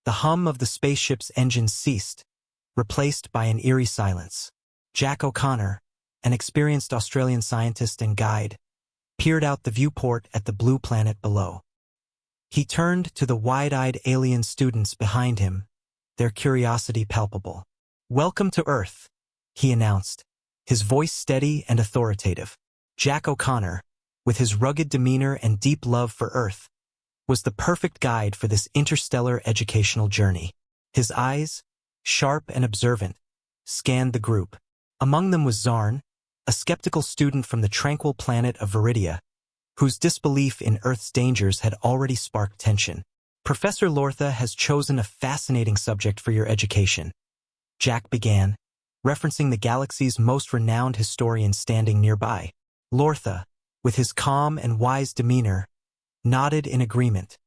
The hum of the spaceship's engines ceased, replaced by an eerie silence. Jack O'Connor, an experienced Australian scientist and guide, peered out the viewport at the blue planet below. He turned to the wide-eyed alien students behind him, their curiosity palpable. "Welcome to Earth," he announced, his voice steady and authoritative. Jack O'Connor, with his rugged demeanor and deep love for Earth, was the perfect guide for this interstellar educational journey. His eyes, sharp and observant, scanned the group. Among them was Zarn, a skeptical student from the tranquil planet of Viridia, whose disbelief in Earth's dangers had already sparked tension. "Professor Lortha has chosen a fascinating subject for your education," Jack began, referencing the galaxy's most renowned historian standing nearby. Lortha, with his calm and wise demeanor, nodded in agreement,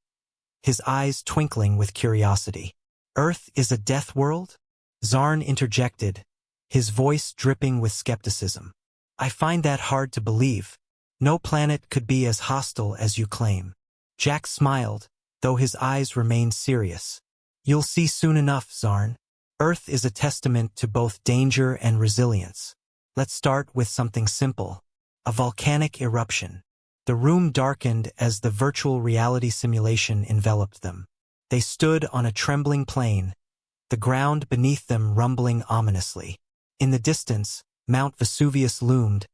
his eyes twinkling with curiosity. "Earth is a death world?" Zarn interjected, his voice dripping with skepticism. "I find that hard to believe. No planet could be as hostile as you claim." Jack smiled, though his eyes remained serious. "You'll see soon enough, Zarn. Earth is a testament to both danger and resilience. Let's start with something simple, a volcanic eruption." The room darkened as the virtual reality simulation enveloped them. They stood on a trembling plain, the ground beneath them rumbling ominously. In the distance, Mount Vesuvius loomed,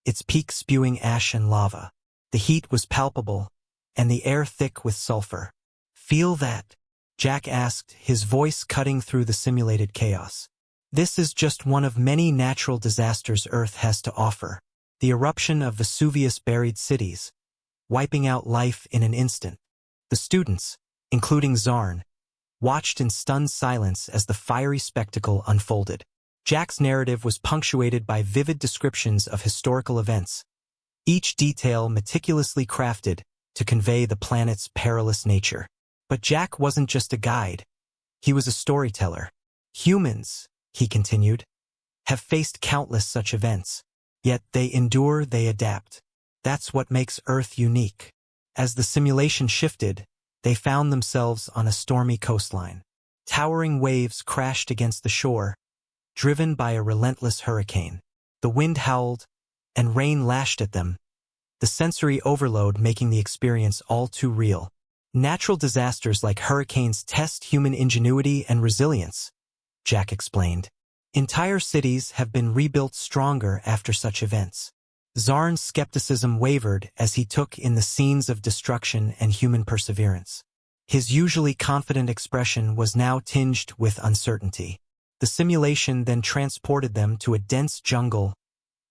its peak spewing ash and lava. The heat was palpable, and the air thick with sulfur. "Feel that?" Jack asked, his voice cutting through the simulated chaos. "This is just one of many natural disasters Earth has to offer. The eruption of Vesuvius buried cities, wiping out life in an instant." The students, including Zarn, watched in stunned silence as the fiery spectacle unfolded. Jack's narrative was punctuated by vivid descriptions of historical events, each detail meticulously crafted to convey the planet's perilous nature. But Jack wasn't just a guide. He was a storyteller. "Humans," he continued, "have faced countless such events. Yet they endure, they adapt. That's what makes Earth unique." As the simulation shifted, they found themselves on a stormy coastline. Towering waves crashed against the shore, driven by a relentless hurricane. The wind howled, and rain lashed at them, the sensory overload making the experience all too real. "Natural disasters like hurricanes test human ingenuity and resilience," Jack explained. "Entire cities have been rebuilt stronger after such events." Zarn's skepticism wavered as he took in the scenes of destruction and human perseverance. His usually confident expression was now tinged with uncertainty. The simulation then transported them to a dense jungle,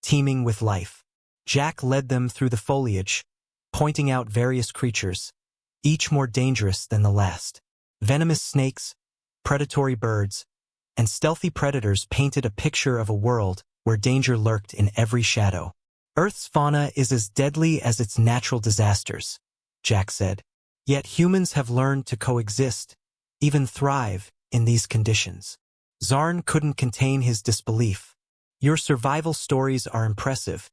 teeming with life. Jack led them through the foliage, pointing out various creatures, each more dangerous than the last. Venomous snakes, predatory birds, and stealthy predators painted a picture of a world where danger lurked in every shadow. "Earth's fauna is as deadly as its natural disasters," Jack said. "Yet humans have learned to coexist, even thrive, in these conditions." Zarn couldn't contain his disbelief. "Your survival stories are impressive,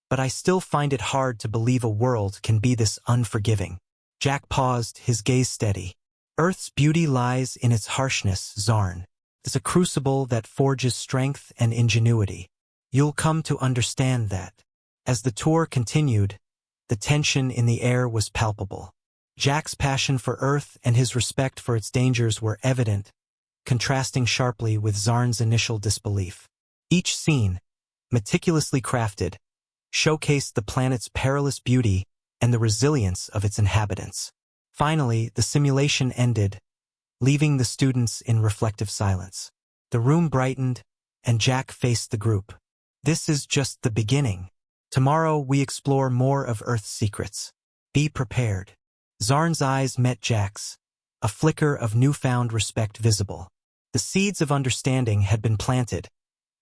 but I still find it hard to believe a world can be this unforgiving." Jack paused, his gaze steady. "Earth's beauty lies in its harshness, Zarn. It's a crucible that forges strength and ingenuity. You'll come to understand that." As the tour continued, the tension in the air was palpable. Jack's passion for Earth and his respect for its dangers were evident, contrasting sharply with Zarn's initial disbelief. Each scene, meticulously crafted, showcased the planet's perilous beauty and the resilience of its inhabitants. Finally, the simulation ended, leaving the students in reflective silence. The room brightened, and Jack faced the group. "This is just the beginning. Tomorrow we explore more of Earth's secrets. Be prepared." Zarn's eyes met Jack's, a flicker of newfound respect visible. The seeds of understanding had been planted,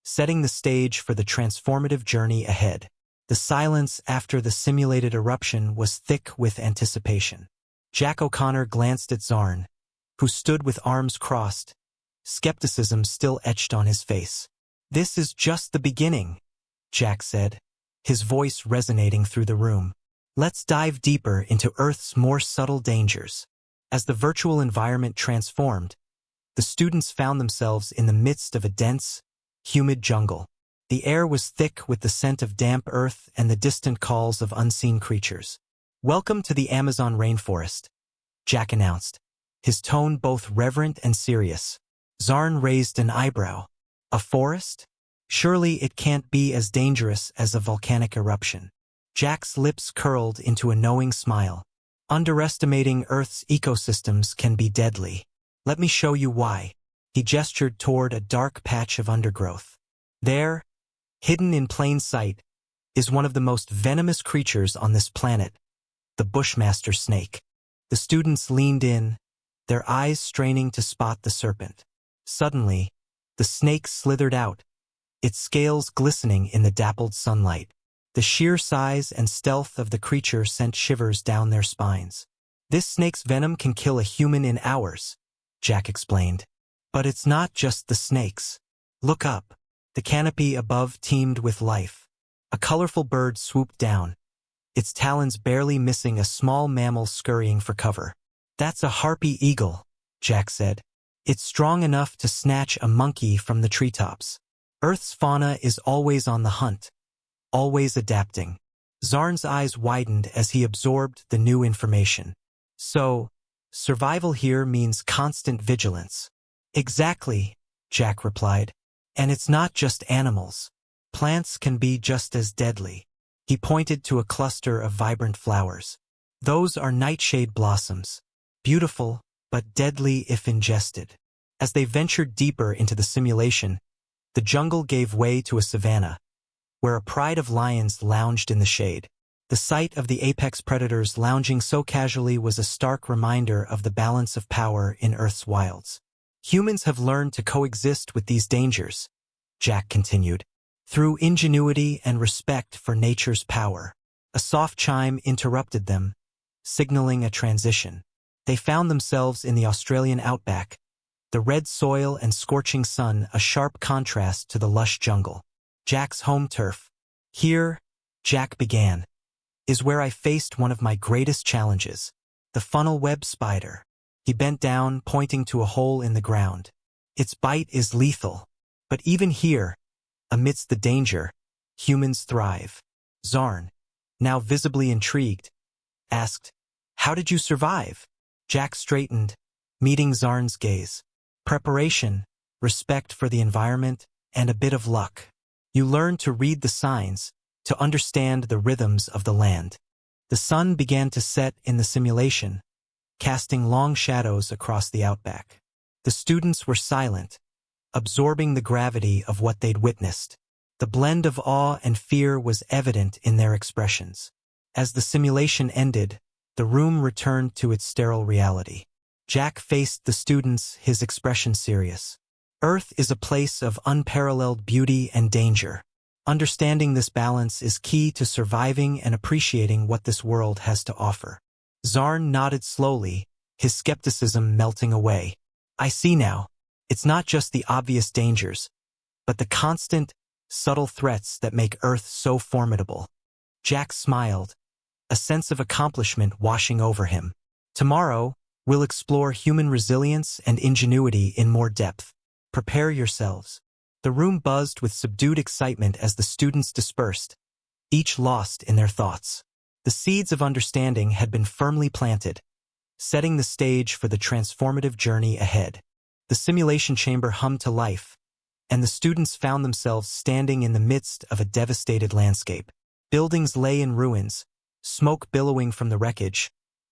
setting the stage for the transformative journey ahead. The silence after the simulated eruption was thick with anticipation. Jack O'Connor glanced at Zarn, who stood with arms crossed, skepticism still etched on his face. "This is just the beginning," Jack said, his voice resonating through the room. "Let's dive deeper into Earth's more subtle dangers." As the virtual environment transformed, the students found themselves in the midst of a dense, humid jungle. The air was thick with the scent of damp earth and the distant calls of unseen creatures. "Welcome to the Amazon rainforest," Jack announced, his tone both reverent and serious. Zarn raised an eyebrow. "A forest? Surely it can't be as dangerous as a volcanic eruption." Jack's lips curled into a knowing smile. "Underestimating Earth's ecosystems can be deadly. Let me show you why." He gestured toward a dark patch of undergrowth. There, hidden in plain sight, is one of the most venomous creatures on this planet, the Bushmaster snake. The students leaned in, their eyes straining to spot the serpent. Suddenly, the snake slithered out, its scales glistening in the dappled sunlight. The sheer size and stealth of the creature sent shivers down their spines. "This snake's venom can kill a human in hours," Jack explained. "But it's not just the snakes. Look up." The canopy above teemed with life. A colorful bird swooped down, its talons barely missing a small mammal scurrying for cover. "That's a harpy eagle," Jack said. "It's strong enough to snatch a monkey from the treetops." Earth's fauna is always on the hunt, always adapting. Zarn's eyes widened as he absorbed the new information. "So, survival here means constant vigilance." "Exactly," Jack replied. "And it's not just animals. Plants can be just as deadly." He pointed to a cluster of vibrant flowers. "Those are nightshade blossoms, beautiful but deadly if ingested." As they ventured deeper into the simulation, the jungle gave way to a savanna, where a pride of lions lounged in the shade. The sight of the apex predators lounging so casually was a stark reminder of the balance of power in Earth's wilds. "Humans have learned to coexist with these dangers," Jack continued, "through ingenuity and respect for nature's power." A soft chime interrupted them, signaling a transition. They found themselves in the Australian outback, the red soil and scorching sun a sharp contrast to the lush jungle. Jack's home turf. "Here," Jack began, "is where I faced one of my greatest challenges, the funnel web spider." He bent down, pointing to a hole in the ground. "Its bite is lethal. But even here, amidst the danger, humans thrive." Zarn, now visibly intrigued, asked, "How did you survive?" Jack straightened, meeting Zarn's gaze. "Preparation, respect for the environment, and a bit of luck. You learn to read the signs, to understand the rhythms of the land." The sun began to set in the simulation, casting long shadows across the outback. The students were silent, absorbing the gravity of what they'd witnessed. The blend of awe and fear was evident in their expressions. As the simulation ended, the room returned to its sterile reality. Jack faced the students, his expression serious. "Earth is a place of unparalleled beauty and danger. Understanding this balance is key to surviving and appreciating what this world has to offer." Zarn nodded slowly, his skepticism melting away. "I see now. It's not just the obvious dangers, but the constant, subtle threats that make Earth so formidable." Jack smiled, a sense of accomplishment washing over him. "Tomorrow, we'll explore human resilience and ingenuity in more depth. Prepare yourselves." The room buzzed with subdued excitement as the students dispersed, each lost in their thoughts. The seeds of understanding had been firmly planted, setting the stage for the transformative journey ahead. The simulation chamber hummed to life, and the students found themselves standing in the midst of a devastated landscape. Buildings lay in ruins, smoke billowing from the wreckage,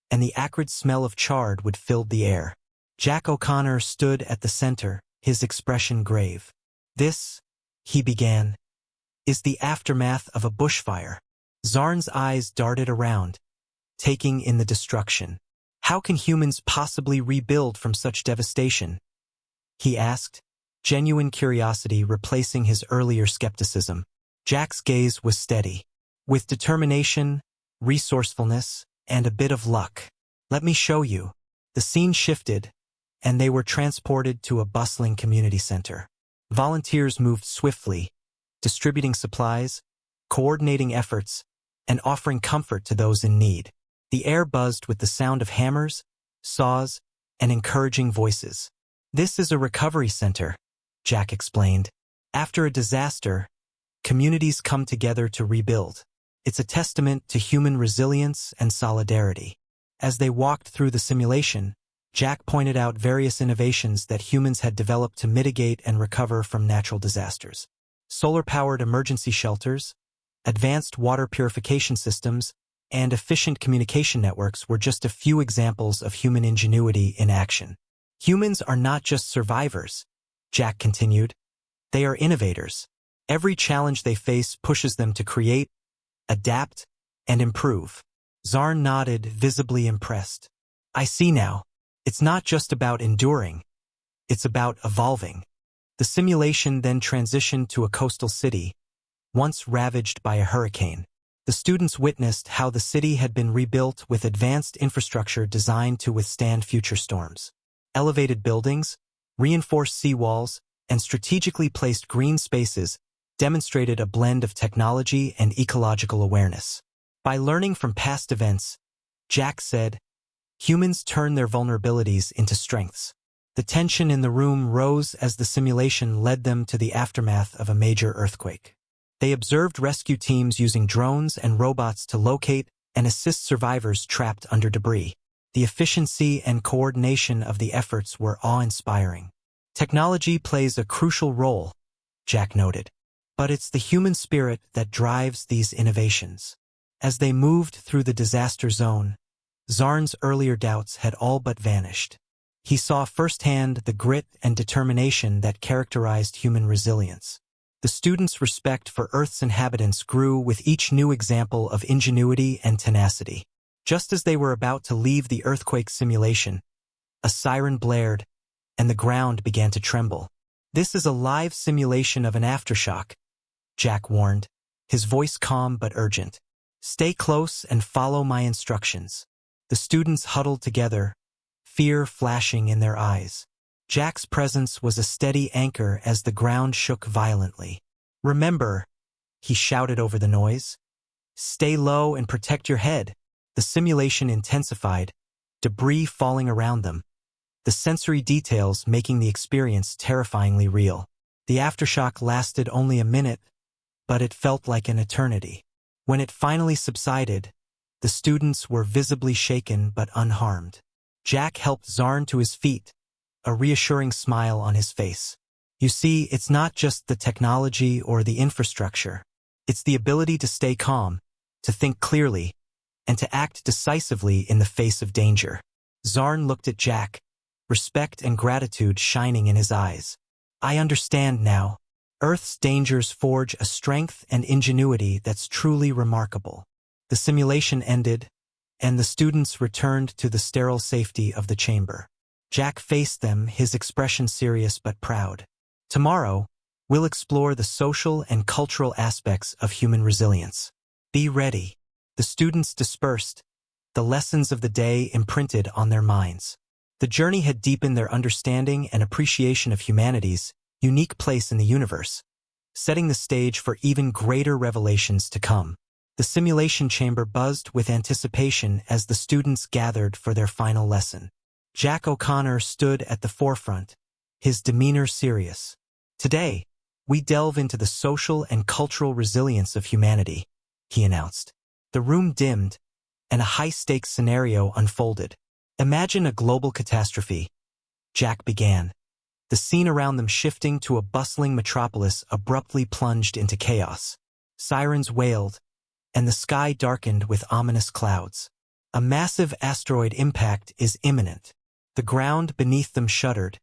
and the acrid smell of charred wood filled the air. Jack O'Connor stood at the center, his expression grave. "This," he began, "is the aftermath of a bushfire." Zarn's eyes darted around, taking in the destruction. "How can humans possibly rebuild from such devastation?" he asked, genuine curiosity replacing his earlier skepticism. Jack's gaze was steady. "With determination, resourcefulness, and a bit of luck. Let me show you." The scene shifted, and they were transported to a bustling community center. Volunteers moved swiftly, distributing supplies, coordinating efforts, and offering comfort to those in need. The air buzzed with the sound of hammers, saws, and encouraging voices. "This is a recovery center," Jack explained. "After a disaster, communities come together to rebuild. It's a testament to human resilience and solidarity." As they walked through the simulation, Jack pointed out various innovations that humans had developed to mitigate and recover from natural disasters. Solar-powered emergency shelters, advanced water purification systems, and efficient communication networks were just a few examples of human ingenuity in action. "Humans are not just survivors," Jack continued. "They are innovators. Every challenge they face pushes them to create, adapt, and improve." Zarn nodded, visibly impressed. "I see now. It's not just about enduring. It's about evolving." The simulation then transitioned to a coastal city, once ravaged by a hurricane. The students witnessed how the city had been rebuilt with advanced infrastructure designed to withstand future storms. Elevated buildings, reinforced seawalls, and strategically placed green spaces demonstrated a blend of technology and ecological awareness. By learning from past events, Jack said, humans turn their vulnerabilities into strengths. The tension in the room rose as the simulation led them to the aftermath of a major earthquake. They observed rescue teams using drones and robots to locate and assist survivors trapped under debris. The efficiency and coordination of the efforts were awe-inspiring. "Technology plays a crucial role," Jack noted, "but it's the human spirit that drives these innovations." As they moved through the disaster zone, Zarn's earlier doubts had all but vanished. He saw firsthand the grit and determination that characterized human resilience. The students' respect for Earth's inhabitants grew with each new example of ingenuity and tenacity. Just as they were about to leave the earthquake simulation, a siren blared, and the ground began to tremble. "This is a live simulation of an aftershock," Jack warned, his voice calm but urgent. "Stay close and follow my instructions." The students huddled together, fear flashing in their eyes. Jack's presence was a steady anchor as the ground shook violently. "Remember," he shouted over the noise, "stay low and protect your head." The simulation intensified, debris falling around them, the sensory details making the experience terrifyingly real. The aftershock lasted only a minute, but it felt like an eternity. When it finally subsided, the students were visibly shaken but unharmed. Jack helped Zarn to his feet, a reassuring smile on his face. "You see, it's not just the technology or the infrastructure. It's the ability to stay calm, to think clearly, and to act decisively in the face of danger." Zarn looked at Jack, respect and gratitude shining in his eyes. "I understand now. Earth's dangers forge a strength and ingenuity that's truly remarkable." The simulation ended, and the students returned to the sterile safety of the chamber. Jack faced them, his expression serious but proud. "Tomorrow, we'll explore the social and cultural aspects of human resilience. Be ready." The students dispersed, the lessons of the day imprinted on their minds. The journey had deepened their understanding and appreciation of humanity's unique place in the universe, setting the stage for even greater revelations to come. The simulation chamber buzzed with anticipation as the students gathered for their final lesson. Jack O'Connor stood at the forefront, his demeanor serious. "Today, we delve into the social and cultural resilience of humanity," he announced. The room dimmed, and a high-stakes scenario unfolded. "Imagine a global catastrophe," Jack began. The scene around them shifting to a bustling metropolis abruptly plunged into chaos. Sirens wailed, and the sky darkened with ominous clouds. A massive asteroid impact is imminent. The ground beneath them shuddered,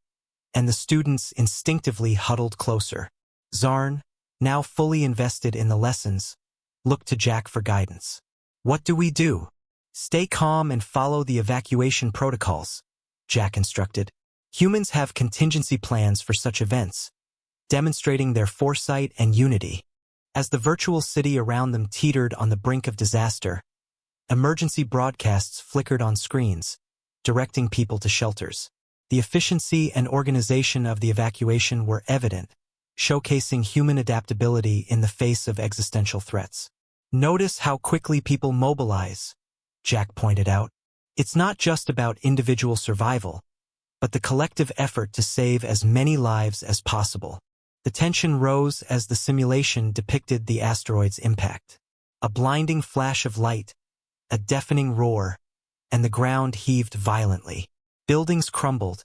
and the students instinctively huddled closer. Zarn, now fully invested in the lessons, looked to Jack for guidance. "What do we do?" "Stay calm and follow the evacuation protocols," Jack instructed. "Humans have contingency plans for such events, demonstrating their foresight and unity." As the virtual city around them teetered on the brink of disaster, emergency broadcasts flickered on screens, directing people to shelters. The efficiency and organization of the evacuation were evident, showcasing human adaptability in the face of existential threats. "Notice how quickly people mobilize," Jack pointed out. It's not just about individual survival, but the collective effort to save as many lives as possible. The tension rose as the simulation depicted the asteroid's impact. A blinding flash of light, a deafening roar, and the ground heaved violently. Buildings crumbled,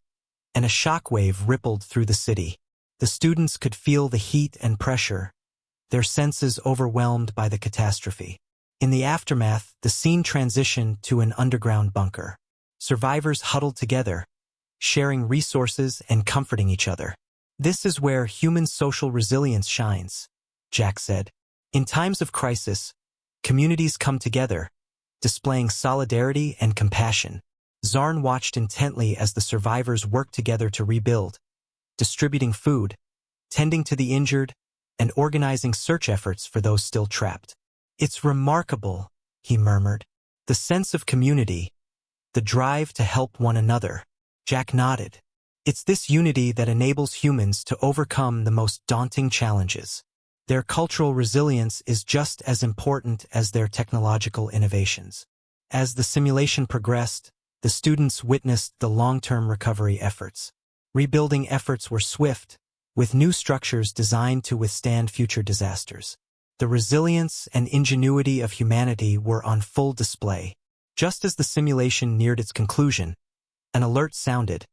and a shockwave rippled through the city. The students could feel the heat and pressure, their senses overwhelmed by the catastrophe. In the aftermath, the scene transitioned to an underground bunker. Survivors huddled together, sharing resources and comforting each other. "This is where human social resilience shines," Jack said. "In times of crisis, communities come together, displaying solidarity and compassion." Zarn watched intently as the survivors worked together to rebuild, distributing food, tending to the injured, and organizing search efforts for those still trapped. "It's remarkable," he murmured. "The sense of community, the drive to help one another." Jack nodded. "It's this unity that enables humans to overcome the most daunting challenges. Their cultural resilience is just as important as their technological innovations." As the simulation progressed, the students witnessed the long-term recovery efforts. Rebuilding efforts were swift, with new structures designed to withstand future disasters. The resilience and ingenuity of humanity were on full display. Just as the simulation neared its conclusion, an alert sounded,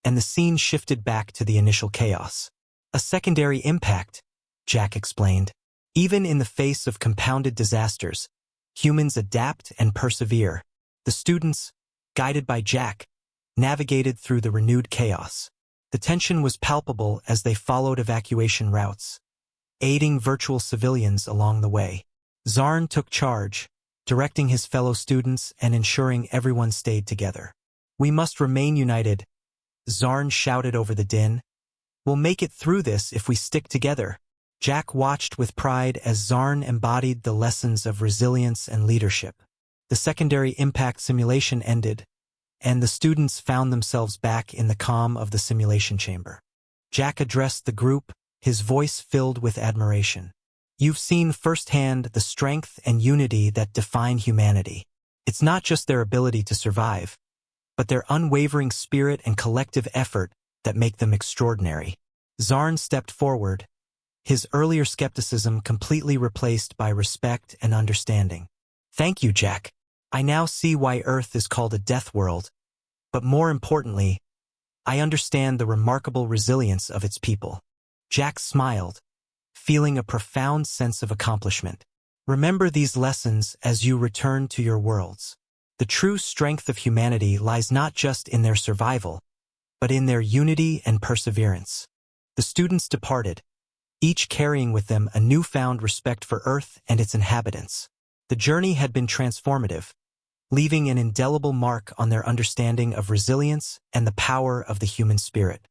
and the scene shifted back to the initial chaos. "A secondary impact," Jack explained. "Even in the face of compounded disasters, humans adapt and persevere." The students, guided by Jack, navigated through the renewed chaos. The tension was palpable as they followed evacuation routes, aiding virtual civilians along the way. Zarn took charge, directing his fellow students and ensuring everyone stayed together. "We must remain united," Zarn shouted over the din. "We'll make it through this if we stick together." Jack watched with pride as Zarn embodied the lessons of resilience and leadership. The secondary impact simulation ended, and the students found themselves back in the calm of the simulation chamber. Jack addressed the group, his voice filled with admiration. "You've seen firsthand the strength and unity that define humanity. It's not just their ability to survive, but their unwavering spirit and collective effort that make them extraordinary." Zarn stepped forward, his earlier skepticism completely replaced by respect and understanding. "Thank you, Jack. I now see why Earth is called a death world, but more importantly, I understand the remarkable resilience of its people." Jack smiled, feeling a profound sense of accomplishment. "Remember these lessons as you return to your worlds. The true strength of humanity lies not just in their survival, but in their unity and perseverance." The students departed, each carrying with them a newfound respect for Earth and its inhabitants. The journey had been transformative, leaving an indelible mark on their understanding of resilience and the power of the human spirit.